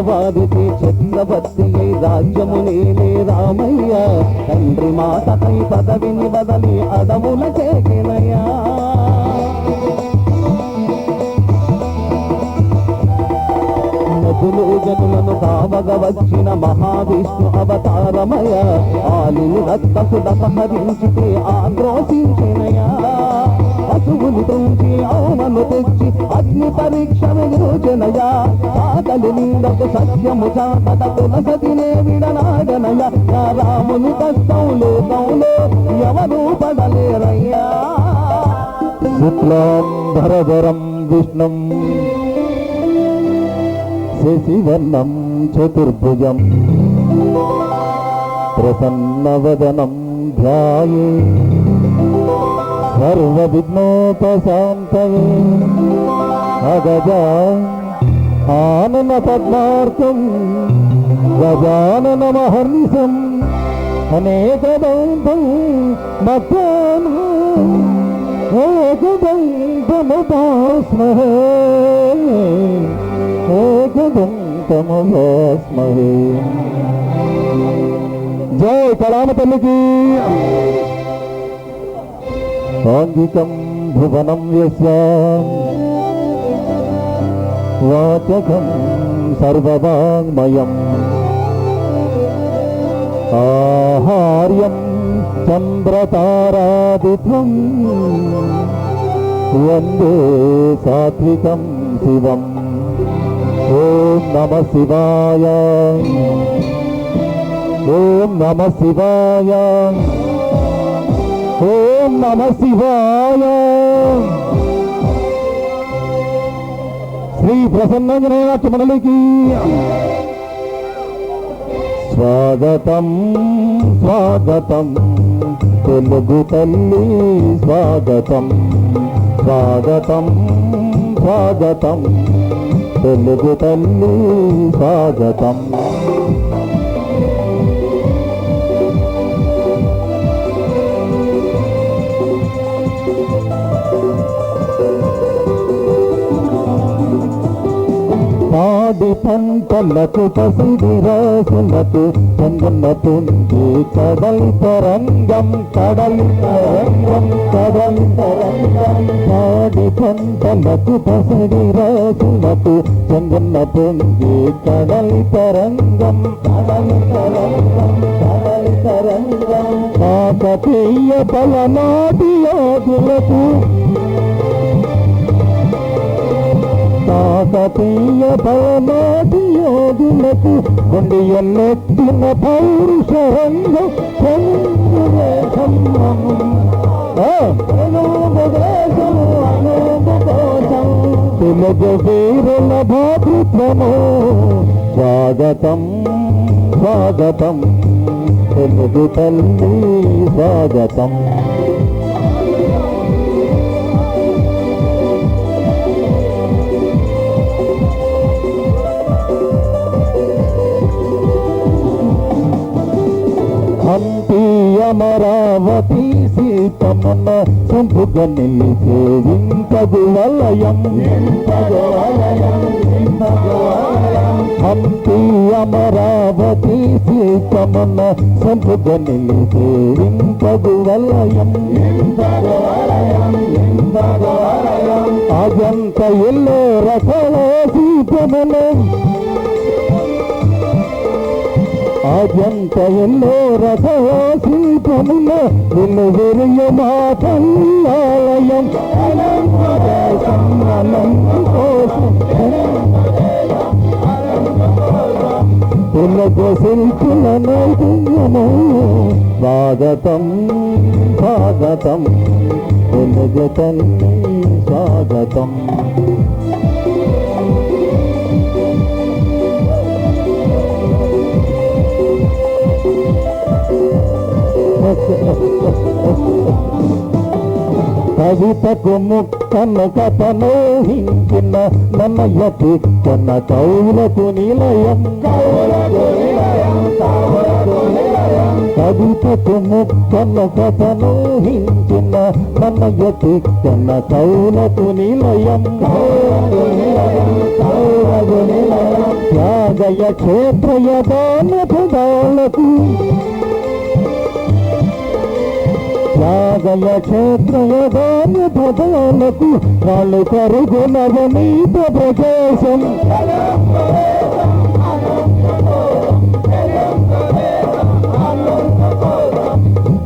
వారికి చక్రవర్తి రాజ్యము నేలే రామయ్య తండ్రి మాటపై పదవిని బదలి అడవుల చేకినయ్యా నదులు జనులను కావగ వచ్చిన మహావిష్ణు అవతారమయ ఆలిని రక్తసు దపహరించితే ఆక్రోశించినయా పశువులు తుంచి అవునను తెచ్చి అగ్ని పరీక్ష విరోచనయా ఆకలి నిందకు సత్యము చాపద తులసతినే విడనాడనయ నా రాముని కష్టం లోకంలో ఎవరు పడలేరయ్యా శుక్లాంబరధరం విష్ణుం శశివర్ణం చతుర్భుజం ప్రసన్నవదనం ధ్యాయే సర్వవిఘ్నోపశాంతయే అగజా ఆనన పద్మార్కం గజాననమహర్నిశం అనేకదంతం మధ్యాహ్నం ఏకదంతముపాస్మహే ఏకదంతముపాస్మహే జై కళామ తల్లికి సాంఘికం భువనం యస్య వాచకం సర్వవాంగ్మయం ఆహార్యం చంద్రతారాదిత్యం వందే సాత్వికం శివం ఓం నమః శివాయ ఓం నమః శివాయ ఓం నమః శివాయ శ్రీ ప్రసన్నాంజనేయ మండలికి స్వాగతం స్వాగతం తెలుగు తల్లి స్వాగతం స్వాగతం స్వాగతం తెలుగు తల్లి స్వాగతం పాడి పంటలకు పసిడి రాసులకు చందనతుంది కడల్ తరంగం కడల్ తరంగం కడల్ తరంగం పాడి పంటలకు పసిడి రాసులకు చందనతుంది కడల్ తరంగం కడల్ తరంగం కడల్ తరంగం కాకతీయ పలనాటి యోధులకు కాకతీయ పలనాటి యోధులకు గుండె ఎన్నెత్తిన పౌరుషరంగం తెలుగు వీరుల భాతృత్వము స్వాగతం స్వాగతం తెలుగు తల్లి స్వాగతం హంపి అమరావతి సీతమ్మన సంపుగ నిలిచే ఇంకగు వలయం హంపి అమరావతి సీతమ్మన సంపుగ నిలిచే ఇంకగు వలయం అజంత ఎల్లో రకాల సీతమ్మన అజంత ఎన్నో రథశిల్పముల వెలువెరియ మా తల్లాలయం తెలుగు శిల్పుల నైపుణ్యము స్వాగతం స్వాగతం తెలుగు తల్లి స్వాగతం కవితకు ముక్కను కథను హించిన నన్నయతి కొన్న కౌలకు నిలయం కవితకు ముక్కను కథను హించిన నన్నయతి కొన్న కౌలకు నిలయం త్యాగయ క్షేత్రయదాలకు త్యాగయ క్షేత్రయదాలకు వాళ్ళు కరుగునవనీత ప్రదేశం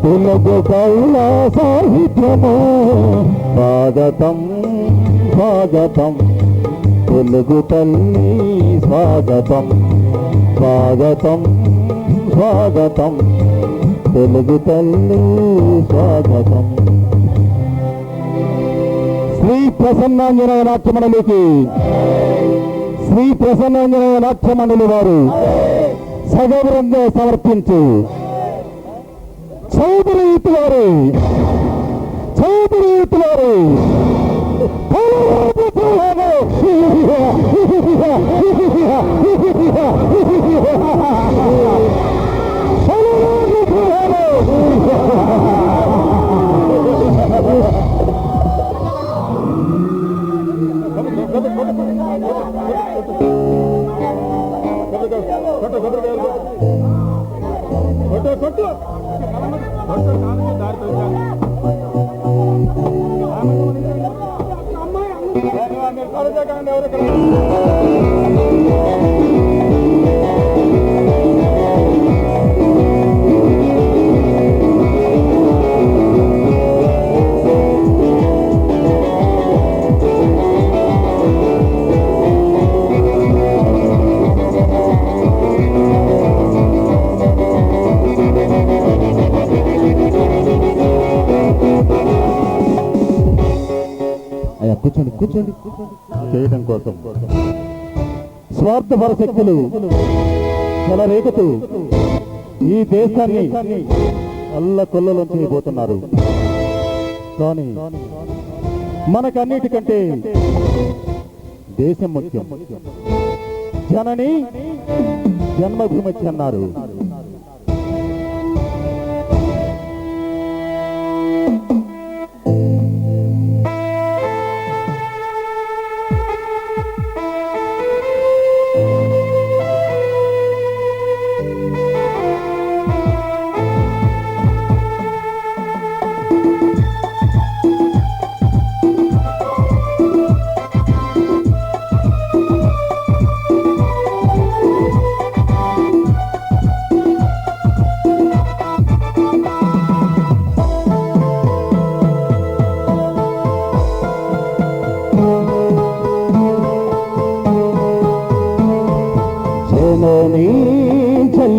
తెలుగు కళ సాహిత్యము స్వాగతం స్వాగతం తెలుగు తల్లి స్వాగతం స్వాగతం స్వాగతం తెలుగు తల్లి స్వాగతం. శ్రీ ప్రసన్నాంజనేయ నాట్యమండలికి శ్రీ ప్రసన్నాంజనేయ నాట్యమండలి వారు సగౌరవంగా సమర్పించు చౌదరి వారు కూర్చోండి చేయడం కోసం స్వార్థపర శక్తులు చెలరేగుతూ ఈ దేశాన్ని అల్లకొల్లలో చేయబోతున్నారు. కానీ మనకన్నిటికంటే దేశం ముఖ్యం. జనని జన్మభూమి అన్నారు.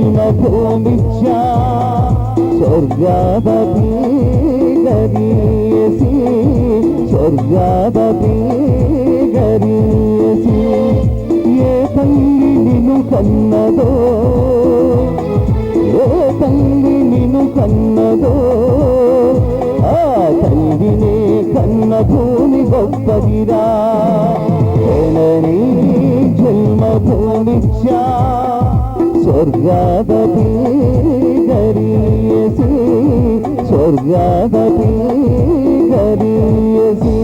జన్మభూమిచ్చా స్వర్గాదపి గరీయసి స్వర్గాదపి గరీయసి ఏ తల్లి నిన్ను కన్నదో ఏ తల్లి నిన్ను కన్నదో ఆ తల్లినే కన్న భూమి గొప్పదిరా జననీ జన్మభూమిచ్చా స్వర్గాదపి గరీయసి స్వర్గాదపి గరీయసి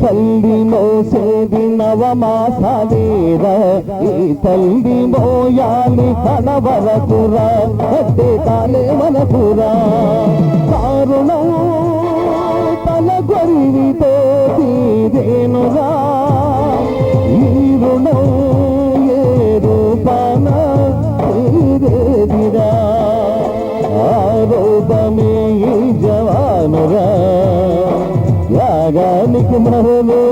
తల్లి మోసేది నవమాసాలేరా ఈ తల్లి మోయాలి కడవరకురా అడ్డే కాలే మనకురా కారుణం తన గొరివితో తీరేనురా ఈ రుణం ఏ రూపాన తీరేదిరా ఆరోపమే ఈ జవానురా యాగానికి మహలు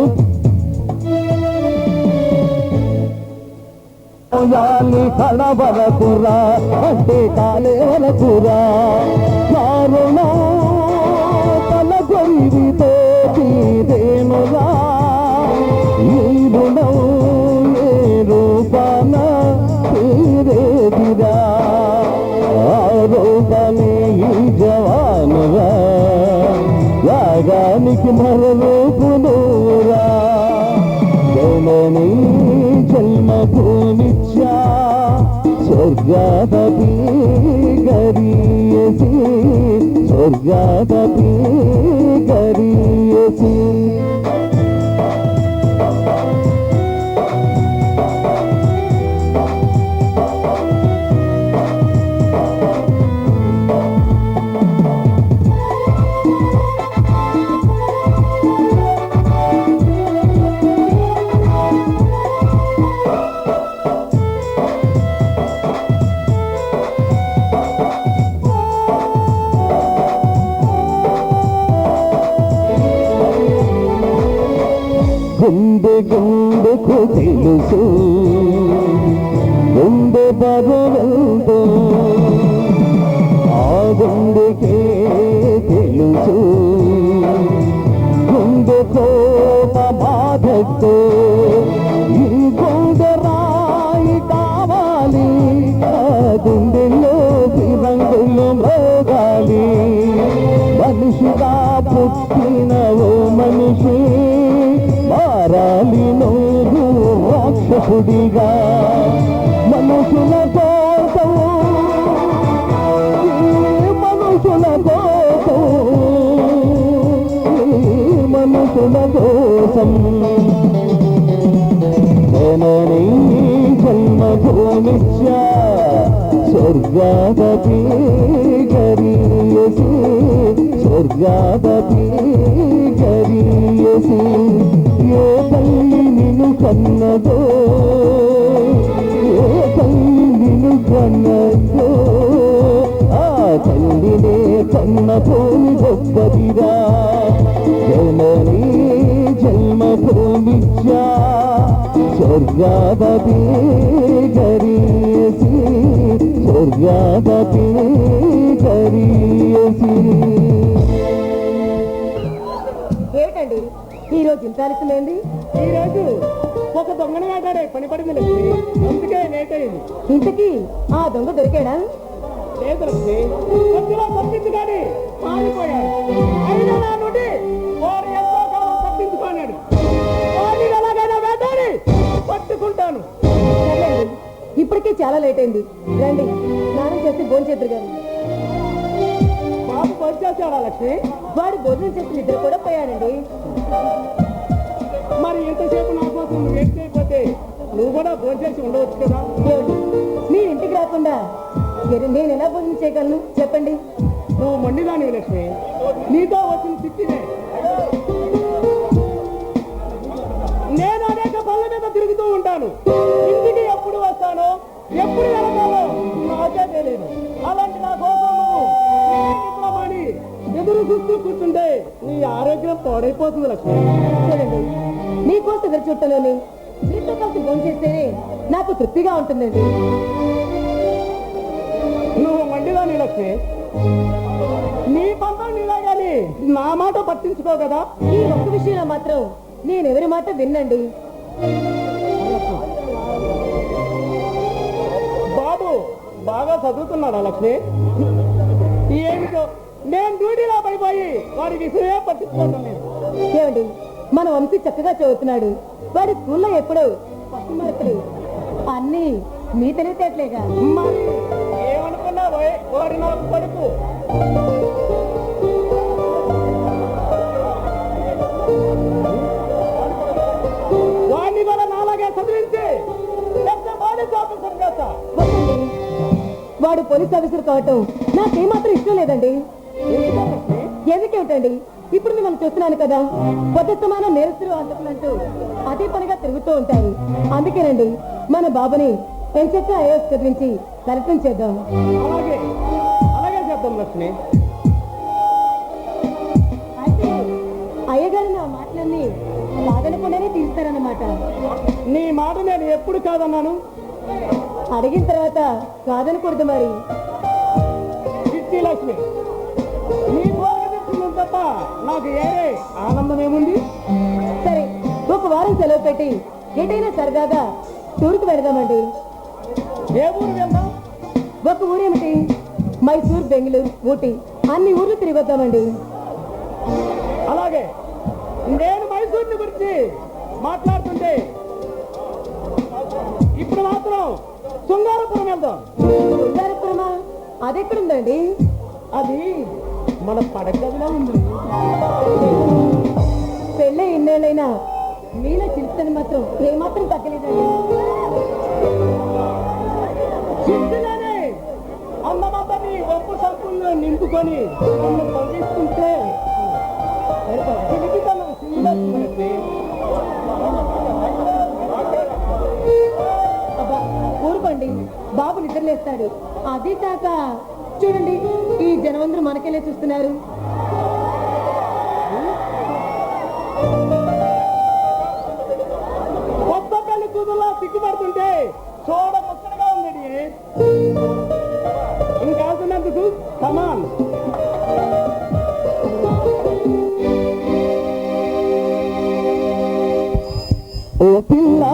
యాలి కడవరకురా అంటే కాలే వరకురా కారుణ తన గొరివితో తీరేనురా ఈ రుణం చూపునూరా జననీ జన్మభూమిచ్చా స్వర్గాదపి గరీయసి స్వర్గాదపి గరీయసి గుండె గుండెకు తెలుసు గుండె బరువెంతో ఆ గుండెకే తెలుసు గుండె కోప బాధతో ఈ గుండె రాయి కావాలి ఆ గుండెలో రంగులు మ్రోగాలి మనిషిగా పుట్టిన ఓ మనిషి మారాలి నోరు రాక్షసుడిగా మనుషుల కోసం మనుషుల కోసం మనుషుల కోసం జననీ జన్మభూమిచ్చా స్వర్గాదపి గరీయసి స్వర్గాదపి గరీయసి ఏ తల్లి నిన్ను కన్నదో ఏ తల్లి నిన్ను కన్నదో ఆ తల్లినే కన్న భూమి గొప్పదిరా జననీ జన్మభూమిచ్చా స్వర్గాదపి గరీయసి స్వర్గాదపి గరీయసి. ఏమిటండి ఈరోజు ఇంత ఆలస్యమైంది? ఈరోజు ఒక దొంగను వేటాడే పని పడింది లక్ష్మి, అందుకే లేట్ అయింది. ఇంతకీ ఆ దొంగ దొరికాడా? లేదు లక్ష్మి, కొద్దిగా తప్పించుకొని పారిపోయాడు. అయినా నా నుండి వాడు ఎంతో కాలం తప్పించుకున్నాడు. వాడిని ఎలాగైనా వేటాడి పట్టుకుంటాను. సర్లేండి, ఇప్పటికే చాలా లేట్ అయింది. రండి స్నానం చేసి భోంచేద్దరు గారు. బాబు వచ్చేసాడా లక్ష్మి? వాడు భోజనం చేసి నిద్ర కూడా పోయాడండి. మరి ఎంతసేపు నా కోసం వెయిట్ చేయకపోతే నువ్వు కూడా భోజనం చేసి ఉండవచ్చు కదా. ఏమండి, మీరు ఇంటికి రాకుండా నేను ఎలా భోజనం చేయగలను చెప్పండి. నువ్వు మొండిదానివి లక్ష్మి, నీతో వచ్చిన తిట్టినే. నేను అనేక పనుల మీద తిరుగుతూ ఉంటాను. ఇంటికి ఎప్పుడు వస్తానో ఎప్పుడు వెళ్తానో నాకే తెలియదు. అలాంటి నా కోసం నువ్వు ఎదురు చూస్తూ కూర్చుంటే నీ ఆరోగ్యం పాడైపోతుంది లక్ష్మి. చూడండి, మీకోసం ఎదురు చుట్టలోని మీతో కలిసి భోజనం చేస్తేనే నాకు తృప్తిగా ఉంటుందండి. నువ్వు మండిదాని లక్ష్మి, నీ పంతం నీలాగాని నా మాట పట్టించుకో కదా. ఈ ఒక్క విషయంలో మాత్రం నేను ఎవరి మాట విన్నండి. బాబు బాగా చదువుతున్నాడా లక్ష్మి? ఏమిటో నేను డ్యూటీలో పడిపోయి వాడి విషయమే పట్టించుకోవడం లేదు. ఏమండి, మన వంశీ చక్కగా చదువుతున్నాడు. వాడి స్కూల్లో ఎప్పుడు ఫస్ట్ మార్కులు అన్నీ మీ తెలివితేటలేగా. మరి ఏమనుకున్నావు? వాడి నాకు కొడుకు. వాడిని కూడా నాలాగే చదివించి పెద్ద పోలీస్ ఆఫీసర్ చేస్తా. వద్దండి, వాడు పోలీస్ ఆఫీసర్ కావటం నాకేమాత్రం ఇష్టం లేదండి. ఎందుకేమిటండి, ఇప్పుడు మిమ్మల్ని చూస్తున్నాను కదా, పొద్దుస్తమానం నేరస్తులు అందుకున్నట్టు అదే పనిగా తిరుగుతూ ఉంటారు. అందుకేనండి మన బాబుని ఎంచక్క ఐఏఎస్ చదివించి కలెక్టర్ చేద్దాం. అలాగే అలాగే చేద్దాం లక్ష్మి. అయితే అయ్యగారు నా మాటలన్నీ కాదనకుండానే తీస్తారన్నమాట. నీ మాట నేను ఎప్పుడు కాదన్నాను? అడిగిన తర్వాత కాదనకూడదు మరి. చిట్టి లక్ష్మి, నీ కోరిక తెచ్చింది తప్ప నాకు ఏరే ఆనందం ఏముంది? సరే, ఒక వారం సెలవు పెట్టి ఎటైనా సరదాగా టూర్కి వెళదామండి. ఏ ఊరు వెళ్దాం? ఒక ఊరేమిటి, మైసూర్, బెంగళూరు, ఊటీ అన్ని ఊర్లు తిరిగి వద్దామండి. అలాగే నేను పెళ్లిని గురించి మాట్లాడుతుంటే ఇప్పుడు మాత్రం శృంగారపురం వెళ్దాం. శృంగారపురమా? అది ఎక్కడుందండి? అది మన పడగదిలో ఉంది. పెళ్ళే ఇన్నేళ్ళైనా మీలో చిలుపుతని మాత్రం ఏమాత్రం తగ్గలేదండి. చిట్టుగానే అన్నమాతని ఒప్పు సరుకుల్లో నింపుకొని నన్ను పంపిస్తుంటే చిలికి తన సింగేసి అబ్బా ఊరుకోండి, బాబు నిద్రలేస్తాడు. అది కాక చూడండి, ఈ జనమందరూ మనకెళ్ళే చూస్తున్నారు. కొత్త పెళ్లి కూతురులా సిగ్గుపడుతుంటే చూడ ముచ్చటగా ఉంది. ఇంకాల్సినందుకు సమాన్. ఓ పిల్ల